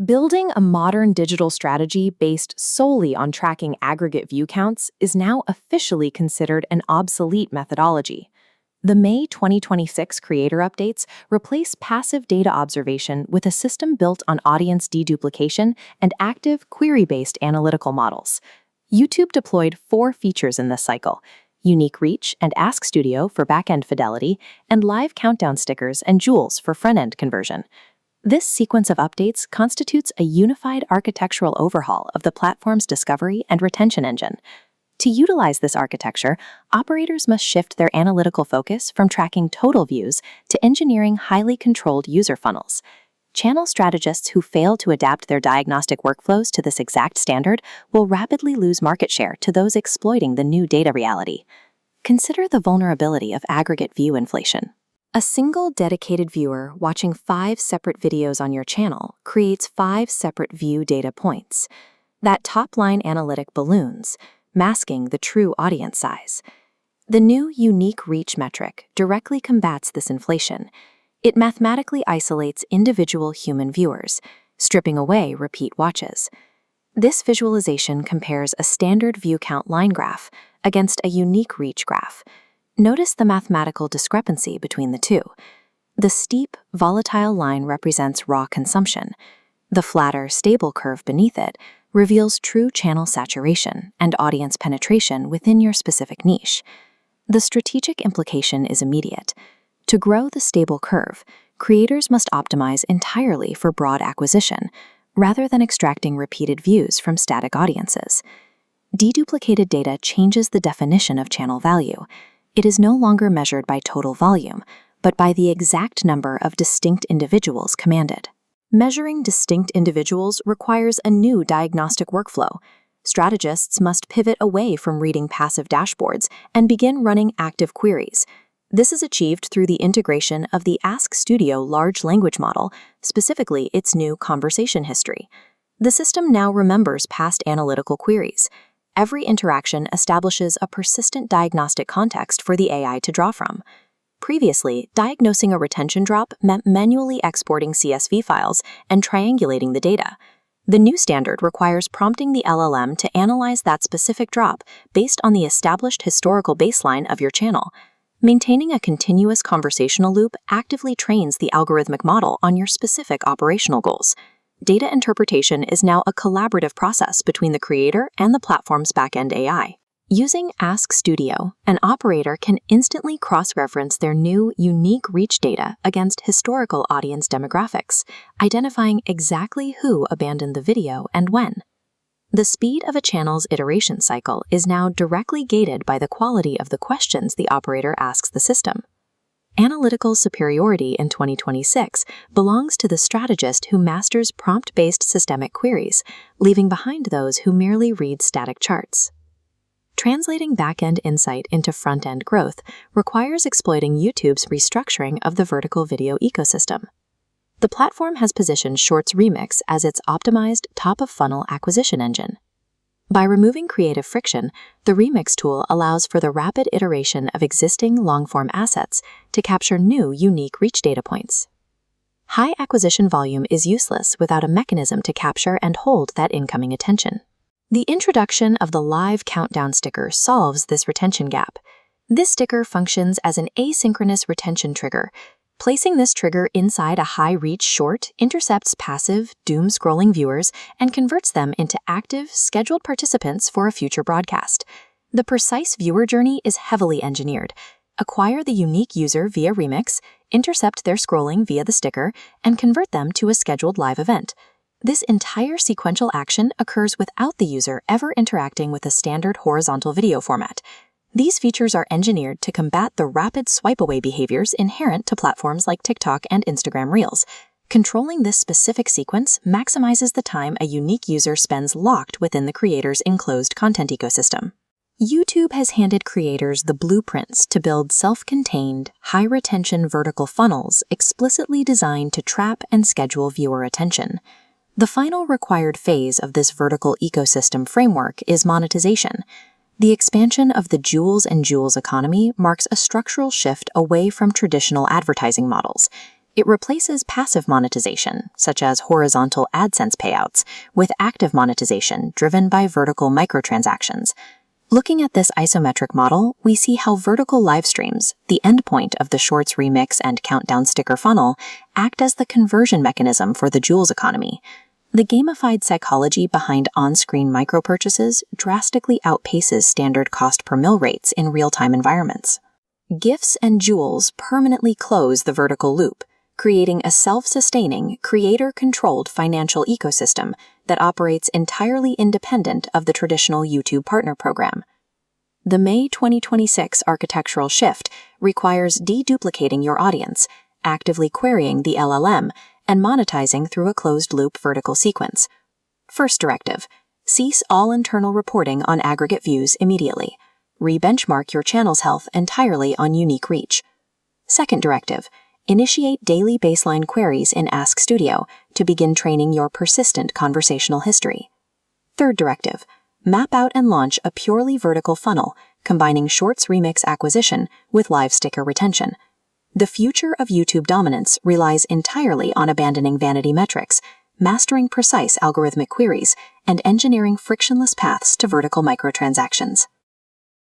Building a modern digital strategy based solely on tracking aggregate view counts is now officially considered an obsolete methodology. The May 2026 creator updates replace passive data observation with a system built on audience deduplication and active query-based analytical models. YouTube deployed 4 features in this cycle: unique reach and Ask Studio for back-end fidelity, and live countdown stickers and jewels for front-end conversion. This sequence of updates constitutes a unified architectural overhaul of the platform's discovery and retention engine. To utilize this architecture, operators must shift their analytical focus from tracking total views to engineering highly controlled user funnels. Channel strategists who fail to adapt their diagnostic workflows to this exact standard will rapidly lose market share to those exploiting the new data reality. Consider the vulnerability of aggregate view inflation. A single dedicated viewer watching 5 separate videos on your channel creates 5 separate view data points. That top-line analytic balloons, masking the true audience size. The new unique reach metric directly combats this inflation. It mathematically isolates individual human viewers, stripping away repeat watches. This visualization compares a standard view count line graph against a unique reach graph. Notice the mathematical discrepancy between the two. The steep, volatile line represents raw consumption. The flatter, stable curve beneath it reveals true channel saturation and audience penetration within your specific niche. The strategic implication is immediate. To grow the stable curve, creators must optimize entirely for broad acquisition, rather than extracting repeated views from static audiences. Deduplicated data changes the definition of channel value. It is no longer measured by total volume, but by the exact number of distinct individuals commanded. Measuring distinct individuals requires a new diagnostic workflow. Strategists must pivot away from reading passive dashboards and begin running active queries. This is achieved through the integration of the Ask Studio large language model, specifically its new conversation history. The system now remembers past analytical queries. Every interaction establishes a persistent diagnostic context for the AI to draw from. Previously, diagnosing a retention drop meant manually exporting CSV files and triangulating the data. The new standard requires prompting the LLM to analyze that specific drop based on the established historical baseline of your channel. Maintaining a continuous conversational loop actively trains the algorithmic model on your specific operational goals. Data interpretation is now a collaborative process between the creator and the platform's backend AI. Using Ask Studio, an operator can instantly cross-reference their new, unique reach data against historical audience demographics, identifying exactly who abandoned the video and when. The speed of a channel's iteration cycle is now directly gated by the quality of the questions the operator asks the system. Analytical superiority in 2026 belongs to the strategist who masters prompt-based systemic queries, leaving behind those who merely read static charts. Translating back-end insight into front-end growth requires exploiting YouTube's restructuring of the vertical video ecosystem. The platform has positioned Shorts Remix as its optimized top-of-funnel acquisition engine. By removing creative friction, the Remix tool allows for the rapid iteration of existing long-form assets to capture new, unique reach data points. High acquisition volume is useless without a mechanism to capture and hold that incoming attention. The introduction of the live countdown sticker solves this retention gap. This sticker functions as an asynchronous retention trigger. Placing this trigger inside a high-reach short intercepts passive, doom-scrolling viewers and converts them into active, scheduled participants for a future broadcast. The precise viewer journey is heavily engineered. Acquire the unique user via Remix, intercept their scrolling via the sticker, and convert them to a scheduled live event. This entire sequential action occurs without the user ever interacting with a standard horizontal video format. These features are engineered to combat the rapid swipe-away behaviors inherent to platforms like TikTok and Instagram Reels. Controlling this specific sequence maximizes the time a unique user spends locked within the creator's enclosed content ecosystem. YouTube has handed creators the blueprints to build self-contained, high-retention vertical funnels explicitly designed to trap and schedule viewer attention. The final required phase of this vertical ecosystem framework is monetization. The expansion of the jewels and jewels economy marks a structural shift away from traditional advertising models. It replaces passive monetization, such as horizontal AdSense payouts, with active monetization driven by vertical microtransactions. Looking at this isometric model, we see how vertical live streams, the endpoint of the Shorts remix and countdown sticker funnel, act as the conversion mechanism for the Jewels economy. The gamified psychology behind on-screen micropurchases drastically outpaces standard cost per mil rates in real-time environments. GIFs and Jewels permanently close the vertical loop, creating a self-sustaining, creator-controlled financial ecosystem that operates entirely independent of the traditional YouTube partner program. The May 2026 architectural shift requires deduplicating your audience, actively querying the LLM, and monetizing through a closed-loop vertical sequence. First directive: cease all internal reporting on aggregate views immediately. Re-benchmark your channel's health entirely on unique reach. Second directive: initiate daily baseline queries in Ask Studio to begin training your persistent conversational history. Third directive: map out and launch a purely vertical funnel, combining Shorts remix acquisition with live sticker retention. The future of YouTube dominance relies entirely on abandoning vanity metrics, mastering precise algorithmic queries, and engineering frictionless paths to vertical microtransactions.